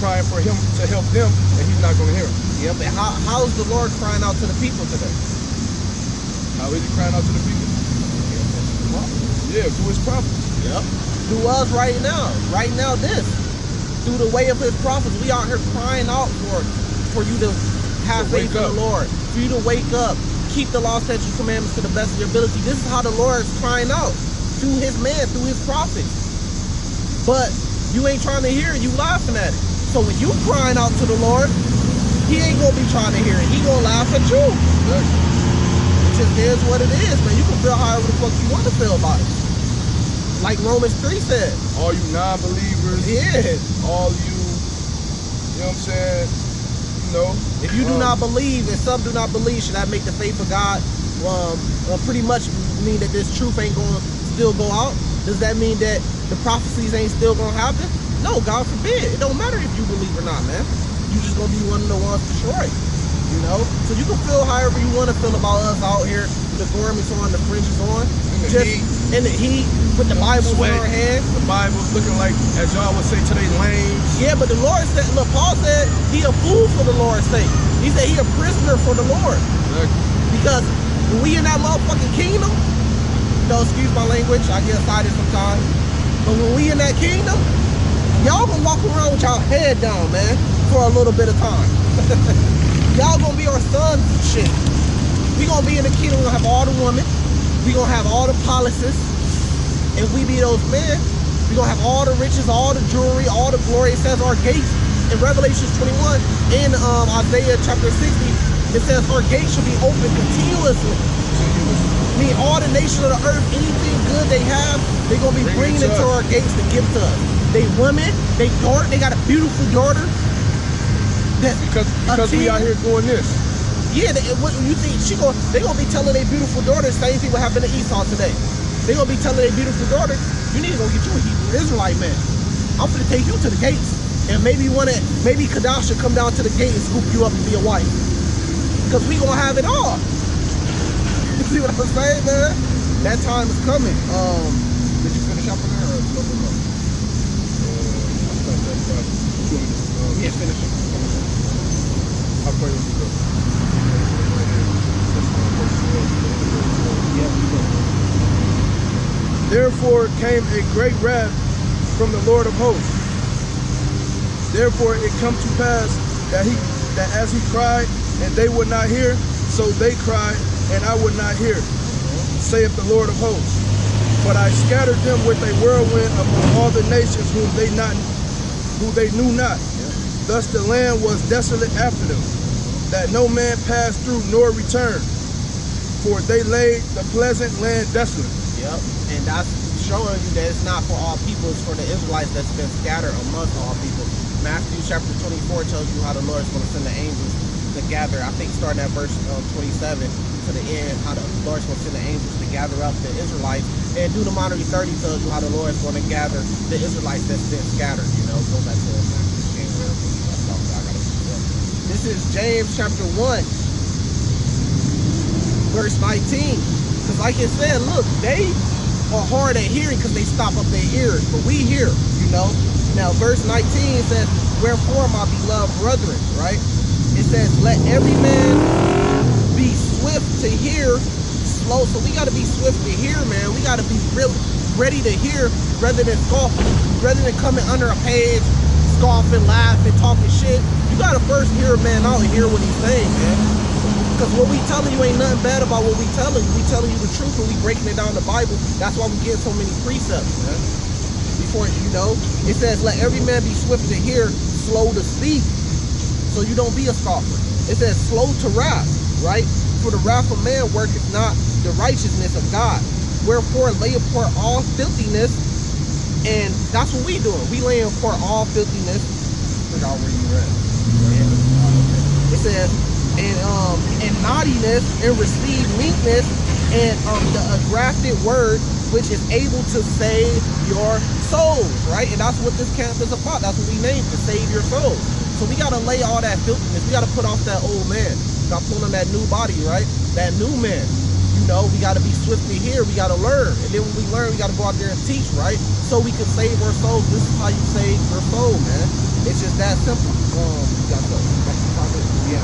crying for him to help them, and he's not going to hear him. Yeah, but how is the Lord crying out to the people today? How is he crying out to the people? Yeah, through his prophets. Yep. Through us right now. Right now, this. Through the way of his prophets, we out here crying out for you to have faith in the Lord. For you to wake up. Keep the law, statutes, commandments to the best of your ability. This is how the Lord is crying out. Through his man, through his prophets. But you ain't trying to hear it. You laughing at it. So when you crying out to the Lord, he ain't going to be trying to hear it. He going to laugh at you. Exactly. It just is what it is, man. You can feel however the fuck you want to feel about it. Like Romans 3 said. All you non-believers. Yeah. All you know what I'm saying? You know. If you do not believe, and some do not believe, should that make the faith of God pretty much mean that this truth ain't going to still go out? Does that mean that the prophecies ain't still going to happen? No, God forbid. It don't matter if you believe or not, man. You just going to be one of the ones destroyed. You know? So you can feel however you want to feel about us out here with the garments on, the fringes on. In the heat, with the Bible in our hand. The Bible's looking like, as y'all would say today, lame. Yeah, but the Lord said, look, Paul said he a fool for the Lord's sake. He said he a prisoner for the Lord. Exactly. Because when we in that motherfucking kingdom, no, excuse my language, I get excited sometimes. But when we in that kingdom, y'all gonna walk around with y'all head down, man, for a little bit of time. Y'all gonna be our sons and shit. We gonna be in the kingdom, we gonna have all the women, we gonna have all the palaces, and we be those men. We gonna have all the riches, all the jewelry, all the glory. It says our gates in Revelation 21, in Isaiah chapter 60, it says our gates should be open continuously. I mean, all the nations of the earth, anything good they have, they're going to be bringing it to our gates to give to us. They women, they daughter, they got a beautiful daughter. Because we out here doing this. Yeah, what you think they going to be telling their beautiful daughter, same thing what happened to Esau today. They going to be telling their beautiful daughter, you need to go get you a Hebrew Israelite man. I'm going to take you to the gates. And maybe Kadash should come down to the gate and scoop you up and be a wife. Because we going to have it all. You see what I'm saying, man? That time is coming. Did you finish up in there or still go? Yeah, finish it. I'll pray with you, bro. Therefore came a great wrath from the Lord of hosts. Therefore it come to pass that as he cried, and they would not hear, so they cried, and I would not hear, saith the Lord of hosts. But I scattered them with a whirlwind among all the nations who they knew not. Thus the land was desolate after them, that no man passed through nor returned. For they laid the pleasant land desolate. Yep, and that's showing you that it's not for all people, it's for the Israelites that's been scattered amongst all people. Matthew chapter 24 tells you how the Lord is going to send the angels to gather. I think starting at verse 27 to the end, how the Lord is going to send the angels to gather up the Israelites. And Deuteronomy 30 tells you how the Lord is going to gather the Israelites that's been scattered. You know, go back to James. This is James chapter 1, verse 19. Because like it said, look, they are hard at hearing because they stop up their ears. But we hear, you know. Now, verse 19 says, wherefore, my beloved brethren, right? It says, let every man be swift to hear, slow. So we got to be swift to hear, man. We got to be really ready to hear rather than scoffing. Rather than coming under a page, scoffing, laughing, talking shit. You got to first hear a man out and hear what he's saying, man. Because what we telling you ain't nothing bad about what we telling you. We telling you the truth and we breaking it down in the Bible. That's why we get so many precepts, man. Before, you know, it says, let every man be swift to hear, slow to speak, so you don't be a scoffer. It says, slow to wrath, right? For the wrath of man worketh not the righteousness of God. Wherefore, lay apart all filthiness, and that's what we doing. We laying apart all filthiness. Figure out where you at. It says, and naughtiness, and receive meekness, and the grafted word, which is able to save your souls, right? And that's what this camp is about. That's what we named it, save your souls. So we got to lay all that filthiness. We got to put off that old man. Got to put on that new body, right? That new man. You know, we got to be swift to hear. We got to learn. And then when we learn, we got to go out there and teach, right? So we can save our souls. This is how you save your soul, man. It's just that simple. You got to go. Yeah,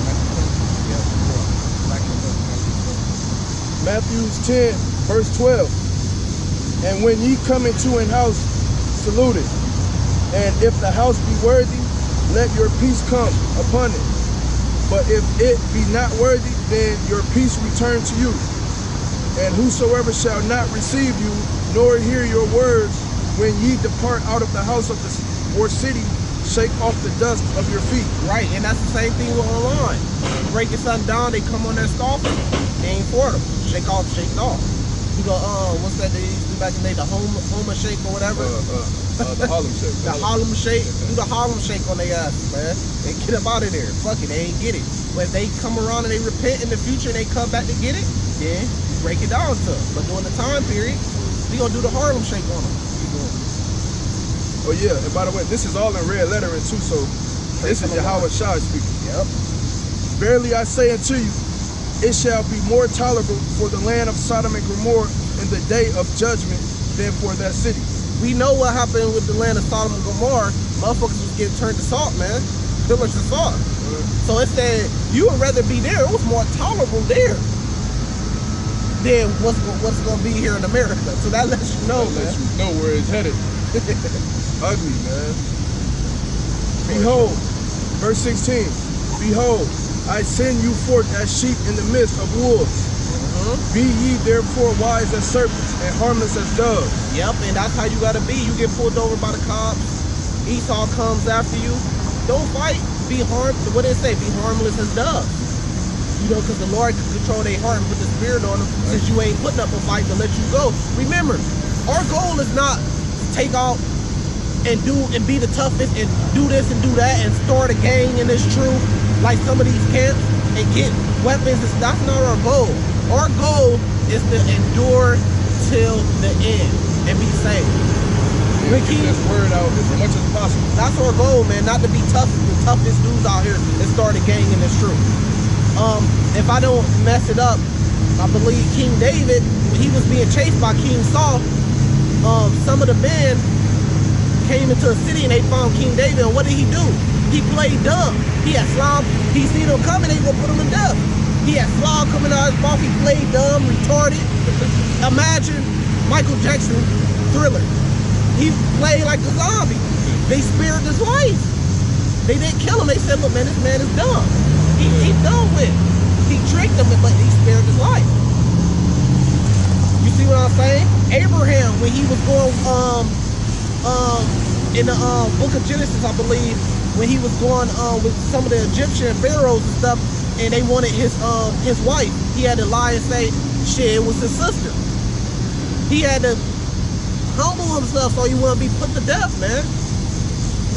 Matthew 10, verse 12. And when ye come into an house, salute it. And if the house be worthy, let your peace come upon it. But if it be not worthy, then your peace return to you. And whosoever shall not receive you, nor hear your words, when ye depart out of the house of the or city, shake off the dust of your feet. Right, and that's the same thing with online. You break your son down, they come on there scoffing. They ain't for them. Shake off, shake off. You go, what's that they used to do back in the day, the Homer shake or whatever? The Harlem shake. The Harlem shake. Do the Harlem shake on their ass, man. And get up out of there. Fuck it, they ain't get it. But if they come around and they repent in the future and they come back to get it, then you break it down to them. But during the time period, we gonna do the Harlem shake on them. Oh yeah, and by the way, this is all in red lettering too, so this is Yahweh Shai speaking. Yep. Verily I say unto you, it shall be more tolerable for the land of Sodom and Gomorrah in the day of judgment than for that city. We know what happened with the land of Sodom and Gomorrah. Motherfuckers was getting turned to salt, man. Pillars to salt. So it said you would rather be there. It was more tolerable there than what's going to be here in America. So that lets you know, man. Lets you know where it's headed. Ugly, man. Behold, verse 16. Behold, I send you forth as sheep in the midst of wolves. Be ye therefore wise as serpents and harmless as doves. Yep, and that's how you gotta be. You get pulled over by the cops. Esau comes after you. Don't fight. Be what did it say? Be harmless as doves. You know, because the Lord can control their heart and put the spirit on them. Since you ain't putting up a fight to let you go. Remember, our goal is not to take out and be the toughest and do this and do that and start a gang in this truth like some of these camps and get weapons. That's not our goal. Our goal is to endure till the end and be saved. We keep this word out as much as possible. That's our goal, man. Not to be tough, the toughest dudes out here and start a gang in this truth. If I don't mess it up, I believe King David, when he was being chased by King Saul, some of the men came into a city and they found King David, and what did he do? He played dumb. He had slime. He seen them coming, they gonna put him to death. He had slime coming out of his mouth. He played dumb, retarded. Imagine Michael Jackson, Thriller. He played like a zombie. They spared his life. They didn't kill him. They said, look, man, this man is dumb. He done with. He tricked him, but he spared his life. You see what I'm saying? Abraham, when he was going in the book of Genesis, I believe, when he was going with some of the Egyptian pharaohs and stuff, and they wanted his wife, he had to lie and say, shit, it was his sister. He had to humble himself so he wouldn't be put to death, man.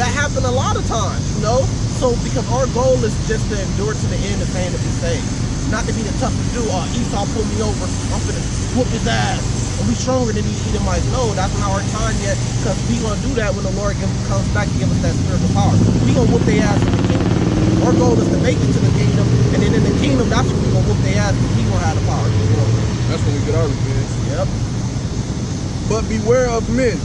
That happened a lot of times, you know? So, because our goal is just to endure to the end of saying to be saved. Not to be the toughest dude. Oh, Esau pulled me over, I'm finna whoop his ass. And we stronger than these Edomites. No, that's not our time yet, because we gonna do that when the Lord comes back to give us that spiritual power. We gonna whoop their ass in the kingdom. Our goal is to make it to the kingdom, and then in the kingdom, that's when we gonna whoop their ass, because he gonna have the power. That's when we get our revenge. Yep. But beware of men.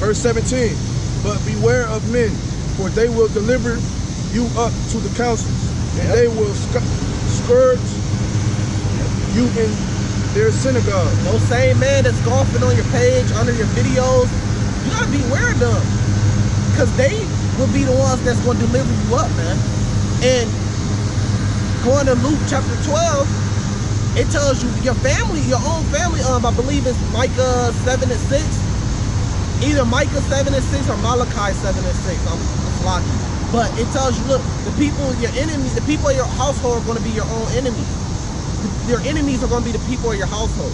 Verse 17. But beware of men, for they will deliver you up to the councils, and they will scourge you in their synagogue. Those same man that's golfing on your page, under your videos, you gotta beware of them, because they will be the ones that's gonna deliver you up, man. And going to Luke chapter 12, it tells you your family, your own family, I believe it's Micah 7 and 6. Either Micah 7 and 6 or Malachi 7 and 6. I'm lucky. But it tells you, look, the people, your enemies, the people of your household are going to be your own enemies. Your enemies are going to be the people of your household.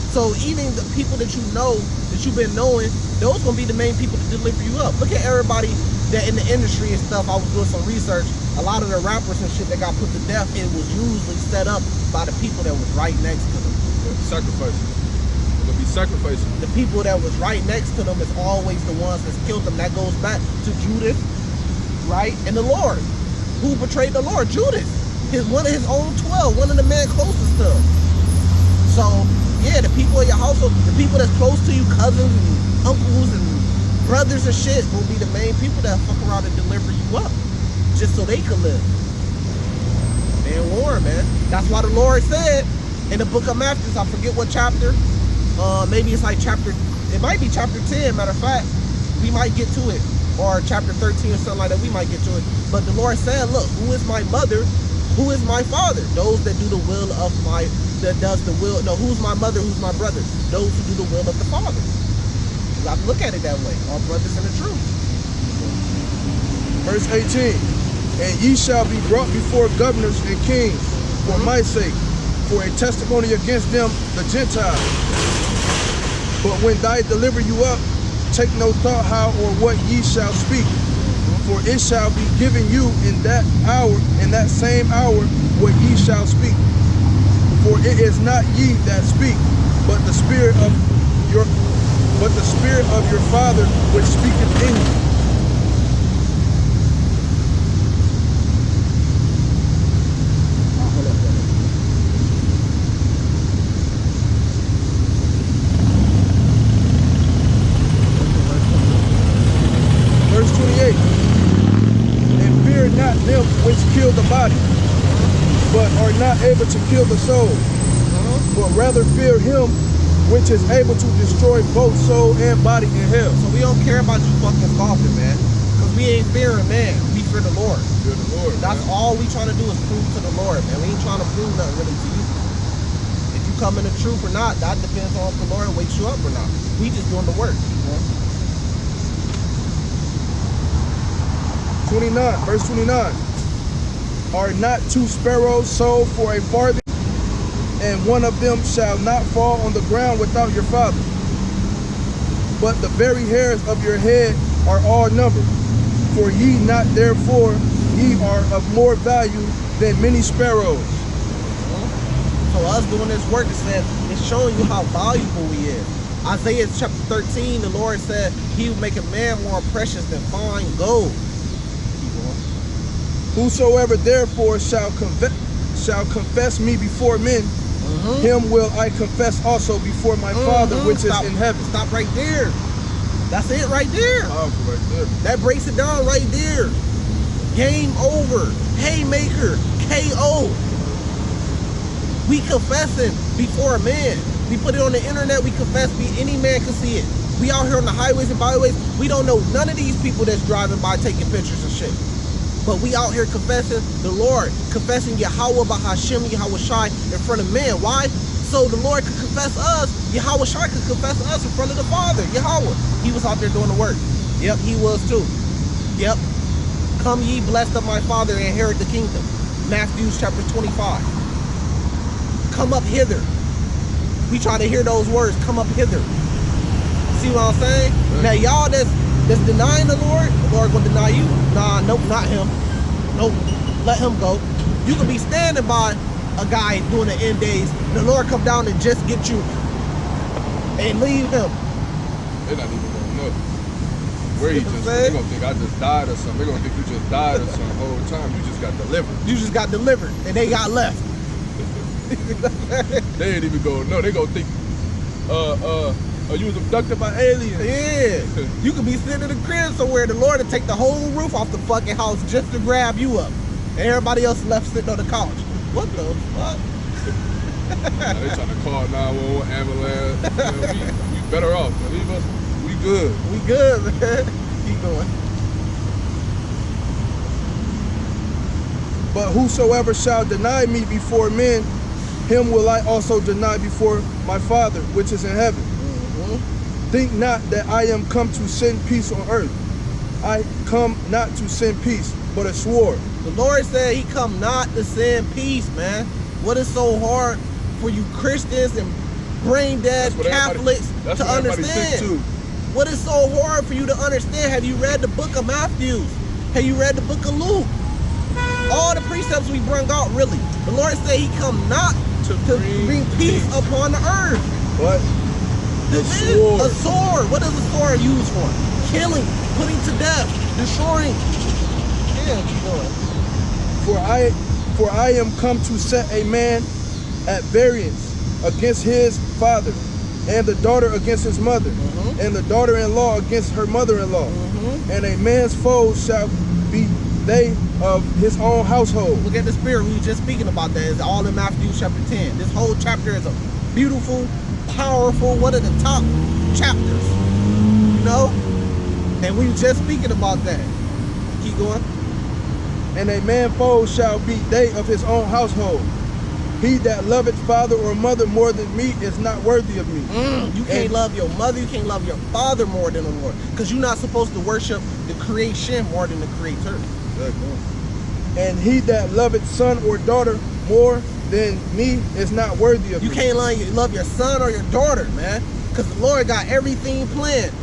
So even the people that you know, that you've been knowing, those are going to be the main people to deliver you up. Look at everybody that in the industry and stuff. I was doing some research. A lot of the rappers and shit that got put to death, it was usually set up by the people that was right next to them. Sacrificing. They'll be sacrificing. The people that was right next to them is always the ones that's killed them. That goes back to Judas, right? And the Lord. Who betrayed the Lord? Judas. One of his own 12. One of the men closest to him. So, yeah, the people in your household, the people that's close to you, cousins and uncles and brothers and shit, will be the main people that fuck around and deliver you up, just so they could live. Man, warn, man. That's why the Lord said in the book of Matthew, I forget what chapter, maybe it's like it might be chapter 10, matter of fact, we might get to it, or chapter 13 or something like that, we might get to it. But the Lord said, look, who is my mother? Who is my father? Those that do the will of who's my mother, who's my brother? Those who do the will of the Father. You got to look at it that way. All brothers in the truth. Verse 18, and ye shall be brought before governors and kings for my sake, for a testimony against them, the Gentiles. But when I deliver you up, take no thought how or what ye shall speak, for it shall be given you in that hour, in that same hour, what ye shall speak. For it is not ye that speak, but the Spirit of your Father which speaketh in you. Verse 28. And fear not them which kill the body, but are not able to kill the soul, but rather fear him which is able to destroy both soul and body in hell. So we don't care about you fucking scoffing, man, because we ain't fearing man, we fear the Lord. Fear the Lord. That's man. All we trying to do is prove to the Lord, man. We ain't trying to prove nothing really to you. If you come in the truth or not, that depends on if the Lord wakes you up or not. We just doing the work. 29, verse 29. Are not 2 sparrows sold for a farthing, and one of them shall not fall on the ground without your Father? But the very hairs of your head are all numbered. For ye not therefore, ye are of more value than many sparrows. So us doing this work, it's showing you how valuable we is. Isaiah chapter 13, the Lord said he would make a man more precious than fine gold. Whosoever therefore shall confess me before men, him will I confess also before my Father which is in heaven. Stop right there. That's it right there. Powerful right there. That breaks it down right there. Game over. Haymaker. KO. We confessing before a man. We put it on the internet. We confess. Any man can see it. We out here on the highways and byways. We don't know none of these people that's driving by taking pictures and shit. But we out here confessing the Lord, confessing Yahweh Bahashim, Yahweh Shai in front of man. Why? So the Lord could confess us, Yahweh Shai could confess us in front of the Father, Yahweh. He was out there doing the work. Yep, he was too. Yep. Come ye blessed of my Father and inherit the kingdom. Matthew chapter 25. Come up hither. We try to hear those words, come up hither. See what I'm saying? Right. Now y'all that's denying the Lord gonna deny you. Nah, nope, not him. Nope, let him go. You could be standing by a guy doing the end days, the Lord come down and just get you and leave him. They're not even gonna know where he just. They're gonna think I just died or something. They're gonna think you just died or something the whole time. You just got delivered. You just got delivered, and they got left. They ain't even gonna know. They gonna think, you was abducted by aliens. Yeah. You could be sitting in the crib somewhere, the Lord will take the whole roof off the fucking house just to grab you up. And everybody else left sitting on the couch. What the fuck? They trying to call 911, ambulance. We better off. Leave us. We good. We good, man. Keep going. But whosoever shall deny me before men, him will I also deny before my Father which is in heaven. Think not that I am come to send peace on earth. I come not to send peace, but a sword. The Lord said he come not to send peace, man. What is so hard for you Christians and brain dead Catholics to understand? What is so hard for you to understand? Have you read the book of Matthew? Have you read the book of Luke? All the precepts we bring out, really. The Lord said he come not to bring peace upon the earth. What? A sword. What is a sword used for? Killing, putting to death, destroying. Yeah, keep going. For I am come to set a man at variance against his father, and the daughter against his mother, and the daughter-in-law against her mother-in-law. And a man's foes shall be they of his own household. Look at the spirit. We were just speaking about that. It's all in Matthew chapter 10. This whole chapter is a beautiful, powerful, one of the top chapters. You know? And we were just speaking about that. Keep going. And a man's foes shall be they of his own household. He that loveth father or mother more than me is not worthy of me. You can't love your mother, you can't love your father more than the Lord. Because you're not supposed to worship the creation more than the creator. And he that loveth son or daughter more than me is not worthy of me. You can't love your son or your daughter, man. Because the Lord got everything planned.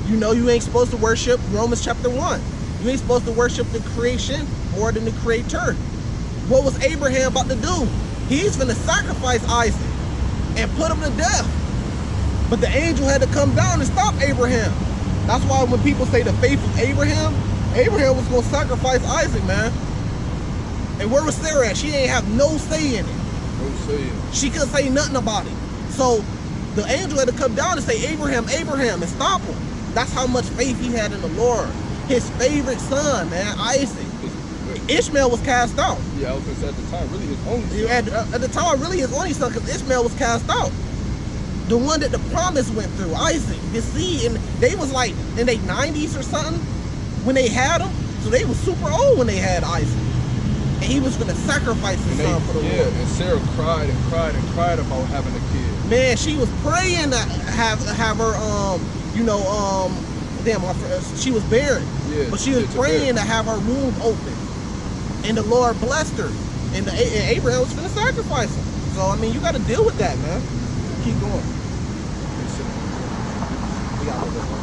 You know you ain't supposed to worship Romans chapter 1. You ain't supposed to worship the creation more than the creator. What was Abraham about to do? He's going to sacrifice Isaac and put him to death. But the angel had to come down and stop Abraham. That's why when people say the faith of Abraham, Abraham was going to sacrifice Isaac, man. And where was Sarah at? She ain't have no say in it. No say in it. She couldn't say nothing about it. So the angel had to come down and say, Abraham, Abraham, and stop him. That's how much faith he had in the Lord. His favorite son, man, Isaac. Ishmael was cast out. Yeah, I was going to say at the time, really his only son. At the time, really his only son, because Ishmael was cast out. The one that the promise went through, Isaac, his seed, and they was like in their 90s or something when they had him. So they was super old when they had Isaac. And he was going to sacrifice his son for the Lord. Yeah, and Sarah cried and cried and cried about having a kid. Man, she was praying to have her, she was barren. Yeah, but she was praying to have her womb open. And the Lord blessed her. And Abraham was going to sacrifice him. So, I mean, you got to deal with that, man. Keep going. We got a little bit more.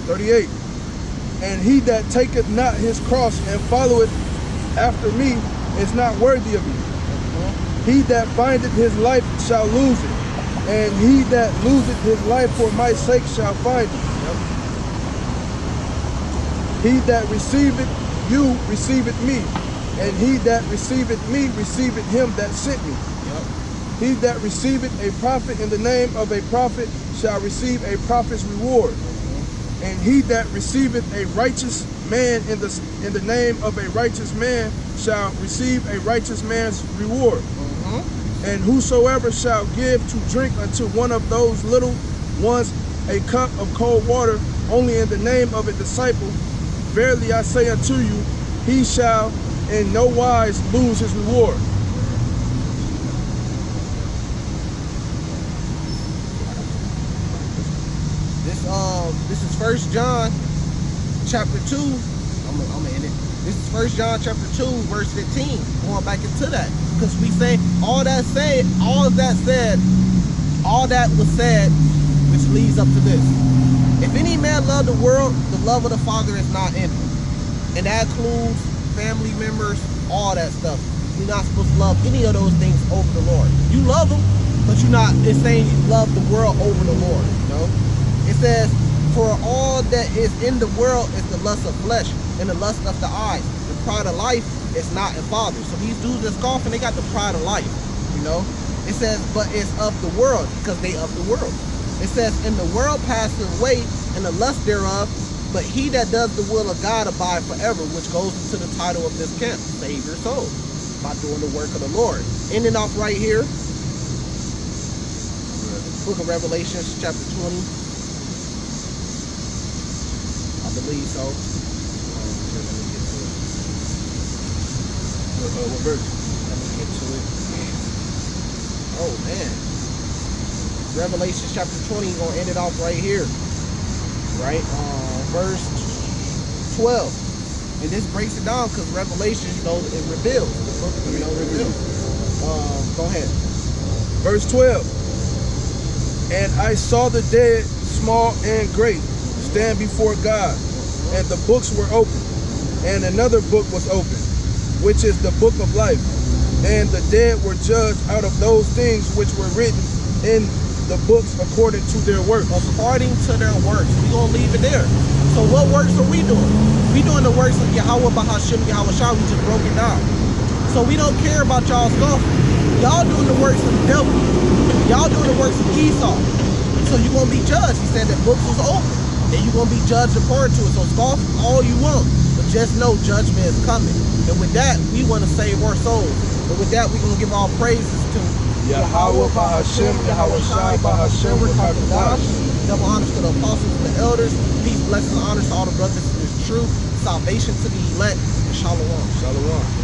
38. And he that taketh not his cross and followeth after me is not worthy of me. He that findeth his life shall lose it, and he that loseth his life for my sake shall find it. He that receiveth you receiveth me, and he that receiveth me receiveth him that sent me. He that receiveth a prophet in the name of a prophet shall receive a prophet's reward. And he that receiveth a righteous man in the name of a righteous man shall receive a righteous man's reward. And whosoever shall give to drink unto one of those little ones a cup of cold water only in the name of a disciple, verily I say unto you, he shall in no wise lose his reward. This is 1 John chapter 2. I'm gonna end it. This is 1 John chapter 2, verse 15. Going back into that. Because we say all that was said, which leads up to this. If any man love the world, the love of the Father is not in him. And that includes family members, all that stuff. You're not supposed to love any of those things over the Lord. You love them, but you're not, it's saying you love the world over the Lord, you know? It says, for all that is in the world is the lust of flesh and the lust of the eyes. The pride of life is not in Father. So these dudes that's scoffing, they got the pride of life, you know? It says, but it's of the world, because they of the world. It says, and the world passes away and the lust thereof, but he that does the will of God abide forever, which goes into the title of this camp, save your soul, by doing the work of the Lord. Ending off right here, book of Revelation, chapter 20. I believe so. Let me get to it. What verse? Let me get to it. Oh man. Revelation chapter 20, gonna end it off right here. Right? Verse 12. And this breaks it down because Revelation, you know, it reveals. The book, you know, reveals. Go ahead. Verse 12. And I saw the dead, small and great, stand before God, and the books were opened, and another book was opened, which is the book of life. And the dead were judged out of those things which were written in the books according to their works. According to their works. We're going to leave it there. So what works are we doing? We doing the works of Yahweh Bahashim, Yahweh Shah. We just broke it down. So we don't care about y'all stuff. Y'all doing the works of the devil. Y'all doing the works of Esau. So you're going to be judged. He said that books was open. And you're going to be judged according to it. So scoff all you want. But just know judgment is coming. And with that, we want to save our souls. And with that, we're going to give all praises to Yahweh Bahashim, Yahweh Shai Bahashim, double honors to the apostles and the elders. Peace, blessings, and honors to all the brothers in this truth. Salvation to the elect. Shalom. Shalom.